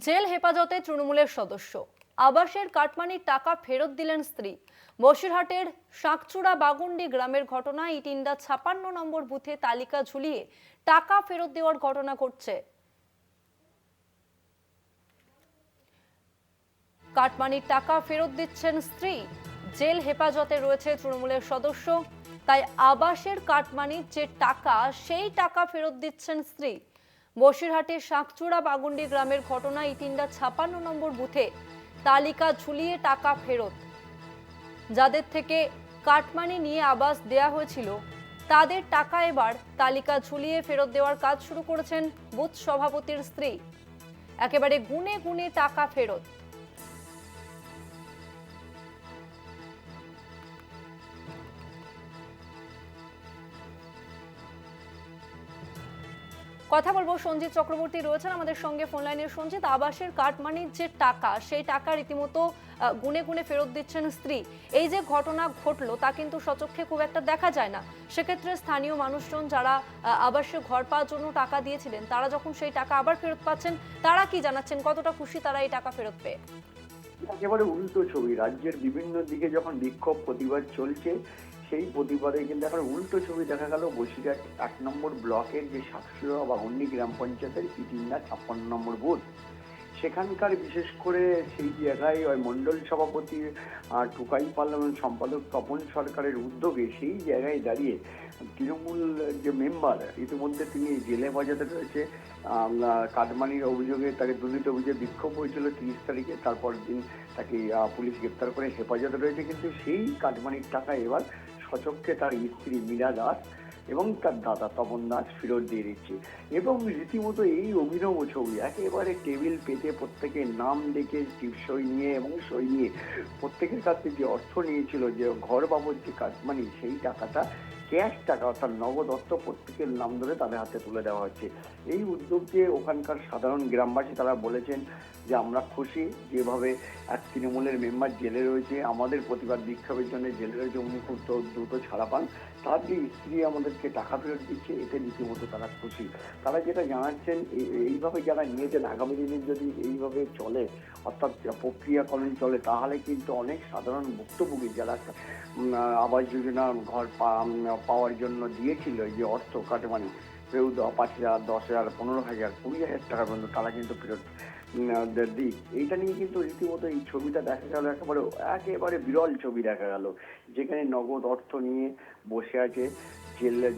Jail হেফাজতে তৃণমূলের সদস্য আবাসের কাটমানির টাকা ফেরত দিলেন স্ত্রী। বসিরহাটের শাকচুড়া বাগুন্ডি গ্রামের ঘটনা। ইটিন্ডা ৫৬ নম্বর বুথে তালিকা ঝুলিয়ে টাকা ফেরত দেওয়ার ঘটনা ঘটছে। কাটমানির টাকা ফেরত দিচ্ছেন স্ত্রী। জেল হেফাজতে রয়েছে তৃণমূলের সদস্য, তাই আবাসের কাটমানির যে টাকা সেই টাকা ফেরত দিচ্ছেন স্ত্রী। বসিরহাটের শাকচুড়া বাগুন্ডি গ্রামের ঘটনা। ইটিন্ডা ৫৬ নম্বর বুথে তালিকা ঝুলিয়ে টাকা ফেরত। যাদের থেকে কাটমানি নিয়ে আবাস দেয়া হয়েছিল তাদের টাকা এবার তালিকা ঝুলিয়ে ফেরত দেওয়ার কাজ শুরু করেছেন বুথ সভাপতির স্ত্রী। একেবারে গুনে গুনে টাকা ফেরত। কথা বলবো, সঞ্জিত চক্রবর্তী রয়েছেন আমাদের সঙ্গে ফোন লাইনে। সঞ্জিত, আবাসের কাটমানির যে টাকা সেই টাকা রীতিমতো গুনে গুনে ফেরত দিচ্ছেন স্ত্রী। এই যে ঘটনা ঘটলো তা কিন্তু সচক্ষে খুব একটা দেখা যায় না। সেক্ষেত্রে স্থানীয় মানুষজন যারা আবাসে ঘর পাওয়ার জন্য টাকা দিয়েছিলেন তারা যখন সেই টাকা আবার ফেরত পাচ্ছেন, তারা কি জানাচ্ছেন, কতটা খুশি তারা এই টাকা ফেরত পেয়ে? একেবারে উল্টো ছবি। রাজ্যের বিভিন্ন দিকে যখন বিক্ষোভ প্রতিবাদ চলছে, সেই প্রতিবাদে কিন্তু এখন উল্টো ছবি দেখা গেল বসিরহাট ১ নম্বর ব্লকের যে শাকচুড়া বাগুন্ডি গ্রাম পঞ্চায়েতের ইটিন্ডা ৫৬ নম্বর বুথ, সেখানকার বিশেষ করে সেই জায়গায় ওই মণ্ডল সভাপতি টুকাই পার্লামেন্ট সম্পাদক তপন সরকারের উদ্যোগে সেই জায়গায় দাঁড়িয়ে তৃণমূল যে মেম্বার, ইতিমধ্যে তিনি জেলে হেফাজতে রয়েছে। কাটমানির অভিযোগে তাকে দুর্নীতি অভিযোগে বিক্ষোভ হয়েছিল ৩০ তারিখে, তারপর দিন তাকে পুলিশ গ্রেপ্তার করে হেফাজতে রয়েছে। কিন্তু সেই কাটমানির টাকা এবার সচক্ষে তার স্ত্রী মীরা দাস এবং তার দাদা তপন দাস ফেরত দিয়ে দিচ্ছে। এবং রীতিমতো এই অভিনব ছবি, একেবারে টেবিল পেতে প্রত্যেকের নাম দেখে সই নিয়ে এবং সই নিয়ে প্রত্যেকের কাছে যে অর্থ নিয়েছিল, যে ঘর বাবদ যে কাটমানি, সেই টাকাটা ক্যাশ টাকা অর্থাৎ নগদ অর্থ প্রত্যেকের নাম ধরে তাদের হাতে তুলে দেওয়া হচ্ছে। এই উদ্যোগকে ওখানকার সাধারণ গ্রামবাসী তারা বলেছেন যে আমরা খুশি, যেভাবে এক তৃণমূলের মেম্বার জেলে রয়েছে, আমাদের প্রতিবাদ বিক্ষোভের জন্য জেলে রয়েছে, উনি খুব দ্রুত ছাড়া পান, তার যে স্ত্রী আমাদেরকে টাকা ফেরত দিচ্ছে, এতে রীতিমতো তারা খুশি। তারা যেটা জানাচ্ছেন, এইভাবে যারা নিয়েছেন আগামী দিনে যদি এইভাবে চলে, অর্থাৎ প্রক্রিয়াকরণ চলে, তাহলে কিন্তু অনেক সাধারণ ভুক্তভোগী যারা আবাস যোজনা ঘর পাওয়ার জন্য দিয়েছিল যে অর্থ কাটমানি, কেউ ৫,০০০, ১০,০০০, ১৫,০০০, ২০,০০০ টাকা পর্যন্ত, তারা কিন্তু ফেরত দিক। এইটা নিয়ে কিন্তু রীতিমতো এই ছবিটা দেখা গেল, একেবারে বিরল ছবি দেখা গেল, যেখানে নগদ অর্থ নিয়ে বসে আছে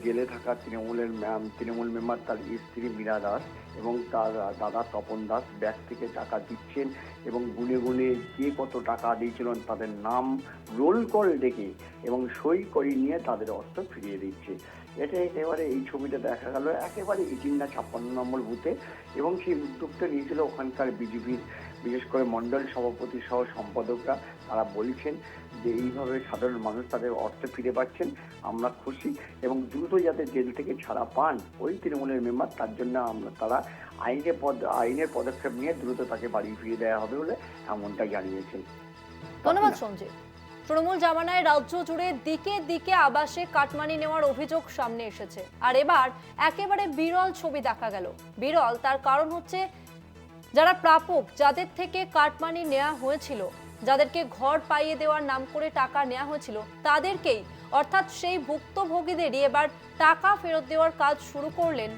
জেলে থাকা তৃণমূল মেম্বার, তার স্ত্রী মীরা দাস এবং তার দাদা তপন দাস ব্যাগ থেকে টাকা দিচ্ছেন এবং গুনে গুনে কে কত টাকা দিয়েছিলেন তাদের নাম রোল কল ডেকে এবং সই করিয়ে নিয়ে তাদের অর্থ ফিরিয়ে দিচ্ছে। এটা একেবারে এই ছবিটা দেখা গেল একেবারে ইটিন্ডা ৫৬ নম্বর বুথে। এবং সেই উদ্যোগটা নিয়েছিল ওখানকার বিজেপির বিশেষ করে মণ্ডল সভাপতি সহ সম্পাদকরা। তারা বলছেন যে এইভাবে সাধারণ মানুষ তাদের অর্থ ফিরে পাচ্ছেন, আমরা খুশি এবং দ্রুত যাতে জেল থেকে ছাড়া পান ওই তৃণমূলের মেম্বার, তার জন্য তারা আইনের পদক্ষেপ নিয়ে দ্রুত তাকে বাড়ি ফিরিয়ে দেওয়া হবে বলে এমনটাই জানিয়েছেন। ধন্যবাদ সঞ্জিত। তৃণমূল জামানায় রাজ্য জুড়ে দিকে দিকে আবাসে কাটমানি নেওয়ার অভিযোগ সামনে এসেছে, আর এবার একেবারে বিরল ছবি দেখা গেল। বিরল তার কারণ হচ্ছে যারা প্রাপক, যাদের থেকে কাটমানি নেওয়া হয়েছিল, যাদেরকে ঘর পাইয়ে দেওয়ার নাম করে টাকা নেওয়া হয়েছিল, তাদেরকেই অর্থাৎ সেই ভুক্তভোগীদেরই এবার টাকা ফেরত দেওয়ার কাজ শুরু করলেন